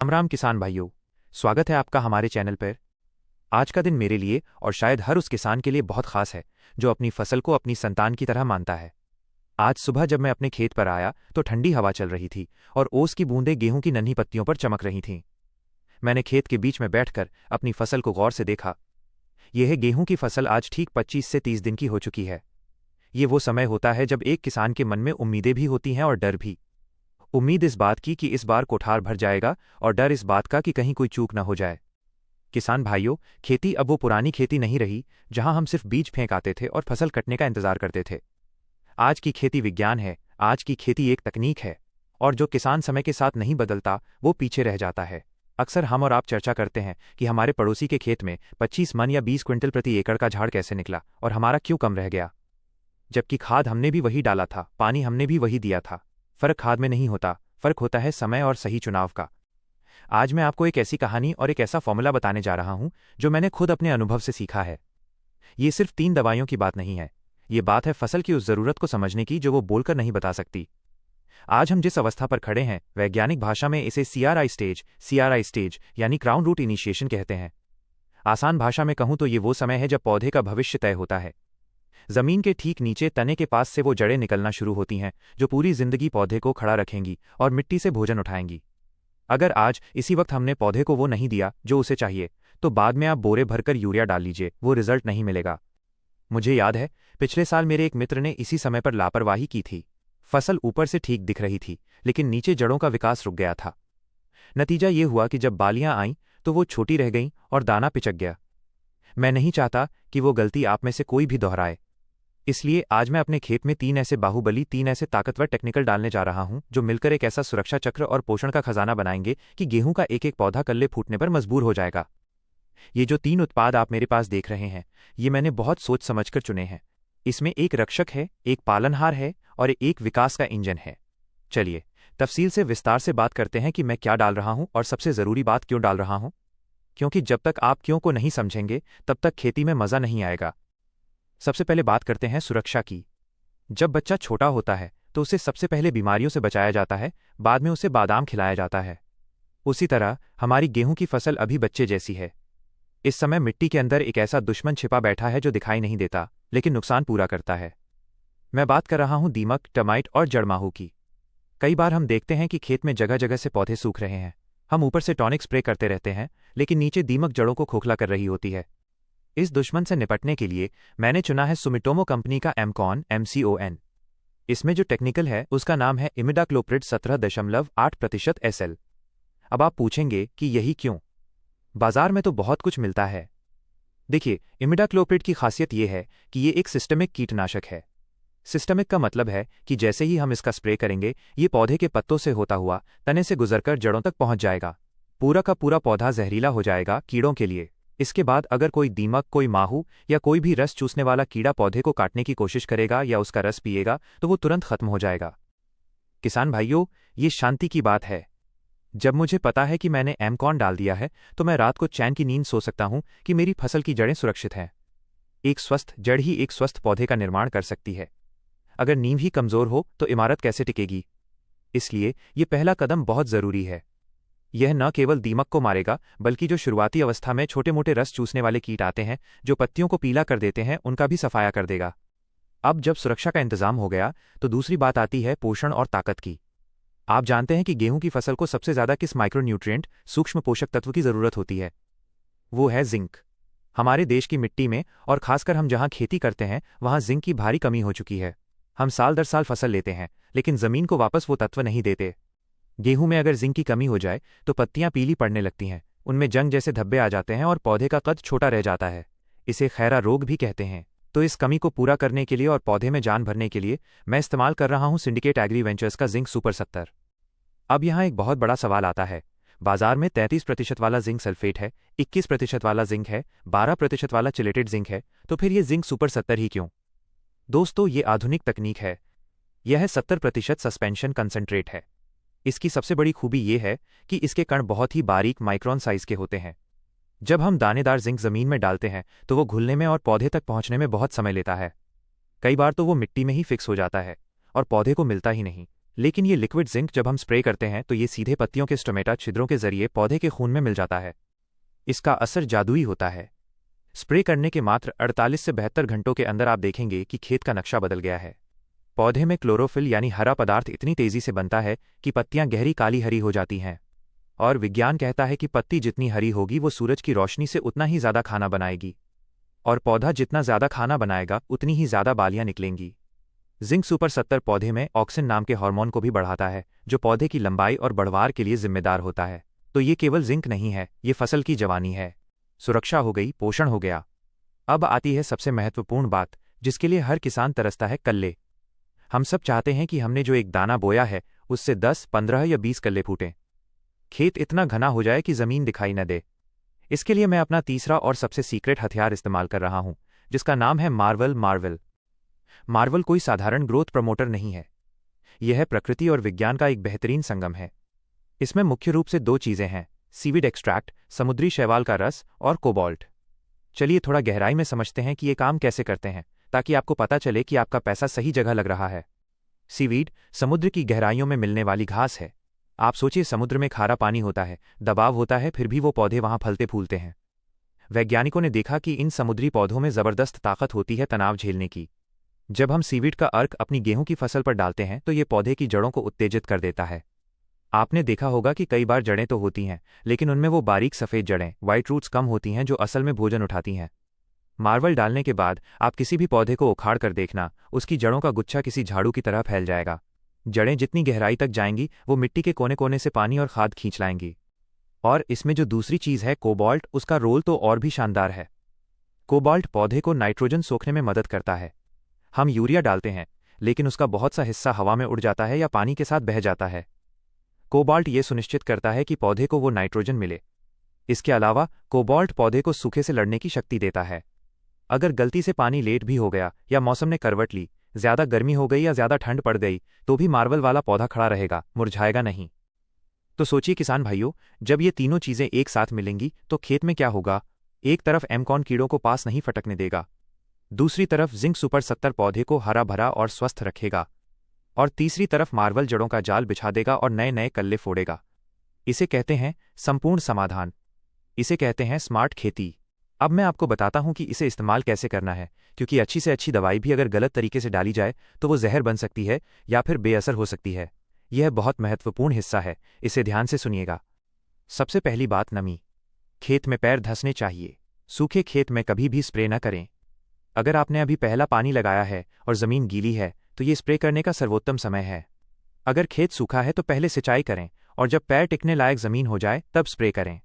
राम राम किसान भाइयों, स्वागत है आपका हमारे चैनल पर। आज का दिन मेरे लिए और शायद हर उस किसान के लिए बहुत खास है जो अपनी फसल को अपनी संतान की तरह मानता है। आज सुबह जब मैं अपने खेत पर आया तो ठंडी हवा चल रही थी और ओस की बूंदें गेहूं की नन्ही पत्तियों पर चमक रही थीं। मैंने खेत के बीच में बैठकर अपनी फसल को गौर से देखा। यह गेहूं की फसल आज ठीक 25 से 30 दिन की हो चुकी है। ये वो समय होता है जब एक किसान के मन में उम्मीदें भी होती हैं और डर भी। उम्मीद इस बात की कि इस बार कोठार भर जाएगा और डर इस बात का कि कहीं कोई चूक न हो जाए। किसान भाइयों, खेती अब वो पुरानी खेती नहीं रही जहां हम सिर्फ बीज फेंक आते थे और फसल कटने का इंतजार करते थे। आज की खेती विज्ञान है, आज की खेती एक तकनीक है, और जो किसान समय के साथ नहीं बदलता वो पीछे रह जाता है। अक्सर हम और आप चर्चा करते हैं कि हमारे पड़ोसी के खेत में 25 मन या 20 क्विंटल प्रति एकड़ का झाड़ कैसे निकला और हमारा क्यों कम रह गया, जबकि खाद हमने भी वही डाला था, पानी हमने भी वही दिया था। फर्क खाद में नहीं होता, फर्क होता है समय और सही चुनाव का। आज मैं आपको एक ऐसी कहानी और एक ऐसा फॉर्मूला बताने जा रहा हूं जो मैंने खुद अपने अनुभव से सीखा है। ये सिर्फ 3 दवाइयों की बात नहीं है, ये बात है फसल की उस जरूरत को समझने की जो वो बोलकर नहीं बता सकती। आज हम जिस अवस्था पर खड़े हैं, वैज्ञानिक भाषा में इसे CRI स्टेज यानी क्राउन रूट इनिशिएशन कहते हैं। आसान भाषा में कहूं तो ये वो समय है जब पौधे का भविष्य तय होता है। जमीन के ठीक नीचे तने के पास से वो जड़ें निकलना शुरू होती हैं जो पूरी जिंदगी पौधे को खड़ा रखेंगी और मिट्टी से भोजन उठाएंगी। अगर आज इसी वक्त हमने पौधे को वो नहीं दिया जो उसे चाहिए, तो बाद में आप बोरे भरकर यूरिया डाल लीजिए, वो रिजल्ट नहीं मिलेगा। मुझे याद है, पिछले साल मेरे एक मित्र ने इसी समय पर लापरवाही की थी। फसल ऊपर से ठीक दिख रही थी, लेकिन नीचे जड़ों का विकास रुक गया था। नतीजा ये हुआ कि जब बालियां आईं तो वो छोटी रह गईं और दाना पिचक गया। मैं नहीं चाहता कि वो गलती आप में से कोई भी दोहराए। इसलिए आज मैं अपने खेत में 3 ऐसे बाहुबली, 3 ऐसे ताकतवर टेक्निकल डालने जा रहा हूं जो मिलकर एक ऐसा सुरक्षा चक्र और पोषण का खजाना बनाएंगे कि गेहूं का एक एक पौधा कल्ले फूटने पर मजबूर हो जाएगा। ये जो 3 उत्पाद आप मेरे पास देख रहे हैं, ये मैंने बहुत सोच समझकर चुने हैं। इसमें एक रक्षक है, एक पालनहार है और एक विकास का इंजन है। चलिए तफसील से विस्तार से बात करते हैं कि मैं क्या डाल रहा हूं और सबसे जरूरी बात क्यों डाल रहा हूं, क्योंकि जब तक आप क्यों को नहीं समझेंगे तब तक खेती में मजा नहीं आएगा। सबसे पहले बात करते हैं सुरक्षा की। जब बच्चा छोटा होता है तो उसे सबसे पहले बीमारियों से बचाया जाता है, बाद में उसे बादाम खिलाया जाता है। उसी तरह हमारी गेहूं की फसल अभी बच्चे जैसी है। इस समय मिट्टी के अंदर एक ऐसा दुश्मन छिपा बैठा है जो दिखाई नहीं देता लेकिन नुकसान पूरा करता है। मैं बात कर रहा हूं दीमक, टर्माइट और जड़माहू की। कई बार हम देखते हैं कि खेत में जगह जगह से पौधे सूख रहे हैं। हम ऊपर से टॉनिक स्प्रे करते रहते हैं, लेकिन नीचे दीमक जड़ों को खोखला कर रही होती है। इस दुश्मन से निपटने के लिए मैंने चुना है सुमिटोमो कंपनी का एमकॉन MCON। इसमें जो टेक्निकल है उसका नाम है इमिडाक्लोप्रिड 17.8% SL। अब आप पूछेंगे कि यही क्यों? बाजार में तो बहुत कुछ मिलता है। देखिए, इमिडाक्लोप्रिड की खासियत यह है कि ये एक सिस्टमिक कीटनाशक है। सिस्टमिक का मतलब है कि जैसे ही हम इसका स्प्रे करेंगे, ये पौधे के पत्तों से होता हुआ तने से गुजरकर जड़ों तक पहुंच जाएगा। पूरा का पूरा पौधा जहरीला हो जाएगा कीड़ों के लिए। इसके बाद अगर कोई दीमक, कोई माहू या कोई भी रस चूसने वाला कीड़ा पौधे को काटने की कोशिश करेगा या उसका रस पिएगा तो वो तुरंत खत्म हो जाएगा। किसान भाइयों, ये शांति की बात है। जब मुझे पता है कि मैंने एमकॉन डाल दिया है तो मैं रात को चैन की नींद सो सकता हूं कि मेरी फसल की जड़ें सुरक्षित हैं। एक स्वस्थ जड़ ही एक स्वस्थ पौधे का निर्माण कर सकती है। अगर नींव ही कमजोर हो तो इमारत कैसे टिकेगी? इसलिए ये पहला कदम बहुत जरूरी है। यह न केवल दीमक को मारेगा, बल्कि जो शुरुआती अवस्था में छोटे मोटे रस चूसने वाले कीट आते हैं जो पत्तियों को पीला कर देते हैं, उनका भी सफाया कर देगा। अब जब सुरक्षा का इंतजाम हो गया तो दूसरी बात आती है पोषण और ताकत की। आप जानते हैं कि गेहूं की फसल को सबसे ज्यादा किस माइक्रोन्यूट्रिएंट, सूक्ष्म पोषक तत्व की जरूरत होती है? वो है जिंक। हमारे देश की मिट्टी में और खासकर हम जहां खेती करते हैं वहां जिंक की भारी कमी हो चुकी है। हम साल दर साल फसल लेते हैं लेकिन जमीन को वापस वो तत्व नहीं देते। गेहूं में अगर जिंक की कमी हो जाए तो पत्तियां पीली पड़ने लगती हैं, उनमें जंग जैसे धब्बे आ जाते हैं और पौधे का कद छोटा रह जाता है। इसे खैरा रोग भी कहते हैं। तो इस कमी को पूरा करने के लिए और पौधे में जान भरने के लिए मैं इस्तेमाल कर रहा हूं सिंडिकेट एग्री वेंचर्स का जिंक सुपर 70। अब यहां एक बहुत बड़ा सवाल आता है। बाजार में 33% वाला जिंक सल्फेट है, 21% वाला जिंक है, 12% वाला चिलेटेड जिंक है, तो फिर ये जिंक सुपर 70 ही क्यों? दोस्तों, ये आधुनिक तकनीक है। यह 70% सस्पेंशन कंसंट्रेट है। इसकी सबसे बड़ी खूबी यह है कि इसके कण बहुत ही बारीक माइक्रोन साइज के होते हैं। जब हम दानेदार जिंक जमीन में डालते हैं तो वो घुलने में और पौधे तक पहुंचने में बहुत समय लेता है। कई बार तो वो मिट्टी में ही फिक्स हो जाता है और पौधे को मिलता ही नहीं। लेकिन ये लिक्विड जिंक जब हम स्प्रे करते हैं तो ये सीधे पत्तियों के स्टोमेटा छिद्रों के जरिए पौधे के खून में मिल जाता है। इसका असर जादुई होता है। स्प्रे करने के मात्र 48 से 72 घंटों के अंदर आप देखेंगे कि खेत का नक्शा बदल गया है। पौधे में क्लोरोफिल यानी हरा पदार्थ इतनी तेजी से बनता है कि पत्तियां गहरी काली हरी हो जाती हैं। और विज्ञान कहता है कि पत्ती जितनी हरी होगी वो सूरज की रोशनी से उतना ही ज्यादा खाना बनाएगी, और पौधा जितना ज्यादा खाना बनाएगा उतनी ही ज्यादा बालियां निकलेंगी। जिंक सुपर 70 पौधे में ऑक्सिन नाम के हार्मोन को भी बढ़ाता है, जो पौधे की लंबाई और बढ़वार के लिए जिम्मेदार होता है। तो ये केवल जिंक नहीं है, ये फसल की जवानी है। सुरक्षा हो गई, पोषण हो गया। अब आती है सबसे महत्वपूर्ण बात, जिसके लिए हर किसान तरसता है, कल्ले। हम सब चाहते हैं कि हमने जो एक दाना बोया है उससे 10, 15 या 20 कल्ले फूटें। खेत इतना घना हो जाए कि जमीन दिखाई न दे। इसके लिए मैं अपना तीसरा और सबसे सीक्रेट हथियार इस्तेमाल कर रहा हूं, जिसका नाम है मार्वल। मार्वल कोई साधारण ग्रोथ प्रमोटर नहीं है। यह है प्रकृति और विज्ञान का एक बेहतरीन संगम है। इसमें मुख्य रूप से दो चीजें हैं, सीविड एक्सट्रैक्ट, समुद्री शैवाल का रस, और कोबाल्ट। चलिए थोड़ा गहराई में समझते हैं कि ये काम कैसे करते हैं, ताकि आपको पता चले कि आपका पैसा सही जगह लग रहा है। सीवीड समुद्र की गहराइयों में मिलने वाली घास है। आप सोचिए, समुद्र में खारा पानी होता है, दबाव होता है, फिर भी वो पौधे वहां फलते फूलते हैं। वैज्ञानिकों ने देखा कि इन समुद्री पौधों में जबरदस्त ताकत होती है तनाव झेलने की। जब हम सीवीड का अर्क अपनी गेहूं की फसल पर डालते हैं तो ये पौधे की जड़ों को उत्तेजित कर देता है। आपने देखा होगा कि कई बार जड़ें तो होती हैं, लेकिन उनमें वो बारीक सफ़ेद जड़ें, वाइट रूट्स कम होती हैं, जो असल में भोजन उठाती हैं। मार्वल डालने के बाद आप किसी भी पौधे को उखाड़ कर देखना, उसकी जड़ों का गुच्छा किसी झाड़ू की तरह फैल जाएगा। जड़ें जितनी गहराई तक जाएंगी, वो मिट्टी के कोने कोने से पानी और खाद खींच लाएंगी। और इसमें जो दूसरी चीज़ है, कोबाल्ट, उसका रोल तो और भी शानदार है। कोबाल्ट पौधे को नाइट्रोजन सोखने में मदद करता है। हम यूरिया डालते हैं, लेकिन उसका बहुत सा हिस्सा हवा में उड़ जाता है या पानी के साथ बह जाता है। कोबाल्ट ये सुनिश्चित करता है कि पौधे को वो नाइट्रोजन मिले। इसके अलावा कोबाल्ट पौधे को सूखे से लड़ने की शक्ति देता है। अगर गलती से पानी लेट भी हो गया या मौसम ने करवट ली, ज्यादा गर्मी हो गई या ज्यादा ठंड पड़ गई, तो भी मार्वल वाला पौधा खड़ा रहेगा, मुरझाएगा नहीं। तो सोचिए किसान भाइयों, जब ये तीनों चीजें एक साथ मिलेंगी तो खेत में क्या होगा। एक तरफ एमकॉन कीड़ों को पास नहीं फटकने देगा, दूसरी तरफ जिंक सुपर 70 पौधे को हरा भरा और स्वस्थ रखेगा, और तीसरी तरफ मार्वल जड़ों का जाल बिछा देगा और नए नए कल्ले फोड़ेगा। इसे कहते हैं संपूर्ण समाधान। इसे कहते हैं स्मार्ट खेती। अब मैं आपको बताता हूं कि इसे इस्तेमाल कैसे करना है, क्योंकि अच्छी से अच्छी दवाई भी अगर गलत तरीके से डाली जाए तो वो जहर बन सकती है या फिर बेअसर हो सकती है। यह बहुत महत्वपूर्ण हिस्सा है, इसे ध्यान से सुनिएगा। सबसे पहली बात, नमी। खेत में पैर धंसने चाहिए। सूखे खेत में कभी भी स्प्रे न करें। अगर आपने अभी पहला पानी लगाया है और जमीन गीली है तो ये स्प्रे करने का सर्वोत्तम समय है। अगर खेत सूखा है तो पहले सिंचाई करें, और जब पैर टिकने लायक जमीन हो जाए तब स्प्रे करें।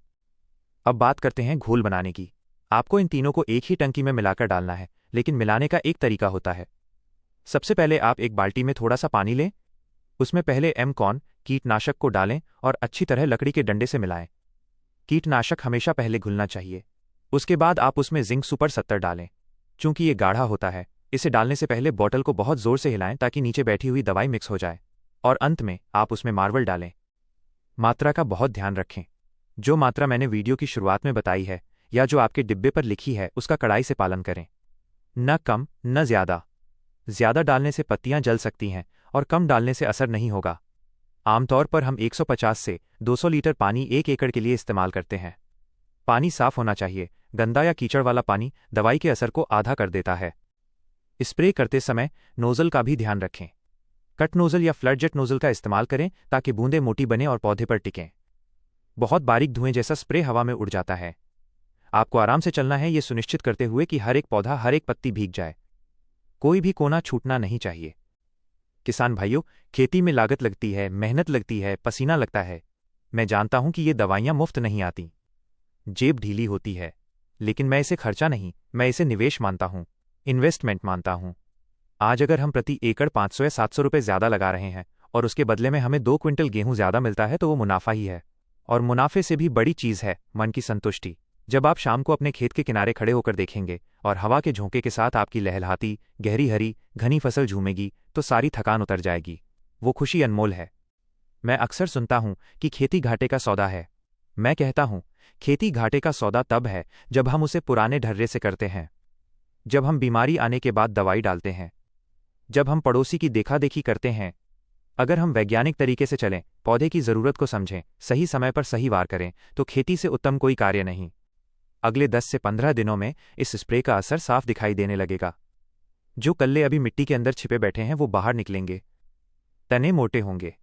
अब बात करते हैं घोल बनाने की। आपको इन तीनों को एक ही टंकी में मिलाकर डालना है, लेकिन मिलाने का एक तरीका होता है। सबसे पहले आप एक बाल्टी में थोड़ा सा पानी लें, उसमें पहले एमकॉन कीटनाशक को डालें और अच्छी तरह लकड़ी के डंडे से मिलाएं। कीटनाशक हमेशा पहले घुलना चाहिए। उसके बाद आप उसमें जिंक सुपर 70 डालें। चूंकि ये गाढ़ा होता है, इसे डालने से पहले बोतल को बहुत जोर से हिलाएं ताकि नीचे बैठी हुई दवाई मिक्स हो जाए, और अंत में आप उसमें मार्वल डालें। मात्रा का बहुत ध्यान रखें। जो मात्रा मैंने वीडियो की शुरुआत में बताई है या जो आपके डिब्बे पर लिखी है, उसका कड़ाई से पालन करें। न कम न ज्यादा। ज्यादा डालने से पत्तियां जल सकती हैं और कम डालने से असर नहीं होगा। आमतौर पर हम 150 से 200 लीटर पानी 1 एकड़ के लिए इस्तेमाल करते हैं। पानी साफ होना चाहिए। गंदा या कीचड़ वाला पानी दवाई के असर को आधा कर देता है। स्प्रे करते समय नोजल का भी ध्यान रखें। कट नोजल या फ्लड जेट नोजल का इस्तेमाल करें ताकि बूंदें मोटी बने और पौधे पर टिकें। बहुत बारीक धुएं जैसा स्प्रे हवा में उड़ जाता है। आपको आराम से चलना है, ये सुनिश्चित करते हुए कि हर एक पौधा, हर एक पत्ती भीग जाए। कोई भी कोना छूटना नहीं चाहिए। किसान भाइयों, खेती में लागत लगती है, मेहनत लगती है, पसीना लगता है। मैं जानता हूं कि ये दवाइयां मुफ्त नहीं आती, जेब ढीली होती है, लेकिन मैं इसे खर्चा नहीं, मैं इसे निवेश मानता हूं, इन्वेस्टमेंट मानता हूं। आज अगर हम प्रति एकड़ 500 या 700 रुपये ज्यादा लगा रहे हैं और उसके बदले में हमें 2 क्विंटल गेहूं ज्यादा मिलता है तो वो मुनाफा ही है। और मुनाफे से भी बड़ी चीज है मन की संतुष्टि। जब आप शाम को अपने खेत के किनारे खड़े होकर देखेंगे और हवा के झोंके के साथ आपकी लहलहाती गहरी हरी घनी फसल झूमेगी, तो सारी थकान उतर जाएगी। वो खुशी अनमोल है। मैं अक्सर सुनता हूं कि खेती घाटे का सौदा है। मैं कहता हूं, खेती घाटे का सौदा तब है जब हम उसे पुराने ढर्रे से करते हैं, जब हम बीमारी आने के बाद दवाई डालते हैं, जब हम पड़ोसी की देखा देखी करते हैं, अगर हम वैज्ञानिक तरीके से चलें, पौधे की ज़रूरत को समझें, सही समय पर सही वार करें, तो खेती से उत्तम कोई कार्य नहीं। अगले 10 से 15 दिनों में इस स्प्रे का असर साफ दिखाई देने लगेगा। जो कल्ले अभी मिट्टी के अंदर छिपे बैठे हैं वो बाहर निकलेंगे। तने मोटे होंगे,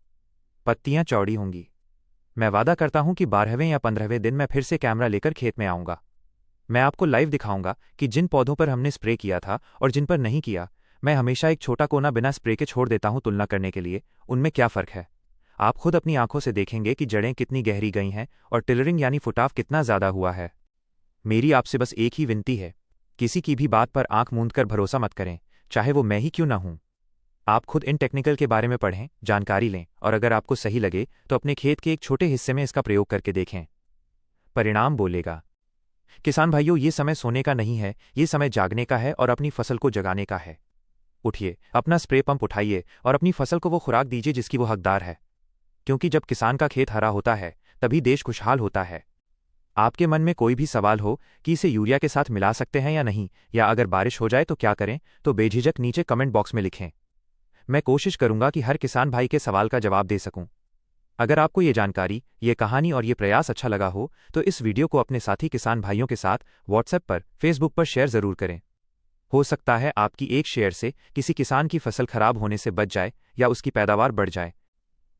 पत्तियां चौड़ी होंगी। मैं वादा करता हूं कि 12वें या 15वें दिन मैं फिर से कैमरा लेकर खेत में आऊंगा। मैं आपको लाइव दिखाऊंगा कि जिन पौधों पर हमने स्प्रे किया था और जिन पर नहीं किया, मैं हमेशा एक छोटा कोना बिना स्प्रे के छोड़ देता हूं तुलना करने के लिए, उनमें क्या फ़र्क है। आप खुद अपनी आंखों से देखेंगे कि जड़ें कितनी गहरी गई हैं और टिलरिंग यानी फुटाव कितना ज़्यादा हुआ है। मेरी आपसे बस एक ही विनती है, किसी की भी बात पर आंख मूंद कर भरोसा मत करें, चाहे वो मैं ही क्यों ना हूं। आप खुद इन टेक्निकल के बारे में पढ़ें, जानकारी लें और अगर आपको सही लगे तो अपने खेत के एक छोटे हिस्से में इसका प्रयोग करके देखें। परिणाम बोलेगा। किसान भाइयों, ये समय सोने का नहीं है, ये समय जागने का है और अपनी फसल को जगाने का है। उठिए, अपना स्प्रे पंप उठाइए और अपनी फसल को वो खुराक दीजिए जिसकी वो हकदार है। क्योंकि जब किसान का खेत हरा होता है, तभी देश खुशहाल होता है। आपके मन में कोई भी सवाल हो कि इसे यूरिया के साथ मिला सकते हैं या नहीं, या अगर बारिश हो जाए तो क्या करें, तो बेझिझक नीचे कमेंट बॉक्स में लिखें। मैं कोशिश करूंगा कि हर किसान भाई के सवाल का जवाब दे सकूं। अगर आपको ये जानकारी, ये कहानी और ये प्रयास अच्छा लगा हो तो इस वीडियो को अपने साथी किसान भाइयों के साथ व्हाट्सएप पर, फेसबुक पर शेयर ज़रूर करें। हो सकता है आपकी एक शेयर से किसी किसान की फसल खराब होने से बच जाए या उसकी पैदावार बढ़ जाए।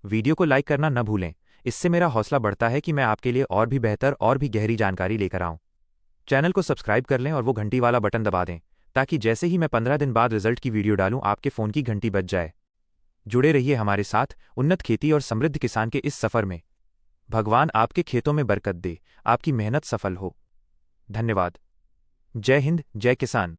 वीडियो को लाइक करना न भूलें, इससे मेरा हौसला बढ़ता है कि मैं आपके लिए और भी बेहतर और भी गहरी जानकारी लेकर आऊं। चैनल को सब्सक्राइब कर लें और वो घंटी वाला बटन दबा दें, ताकि जैसे ही मैं 15 दिन बाद रिजल्ट की वीडियो डालूं आपके फ़ोन की घंटी बज जाए। जुड़े रहिए हमारे साथ उन्नत खेती और समृद्ध किसान के इस सफ़र में। भगवान आपके खेतों में बरकत दे, आपकी मेहनत सफल हो। धन्यवाद। जय हिंद, जय किसान।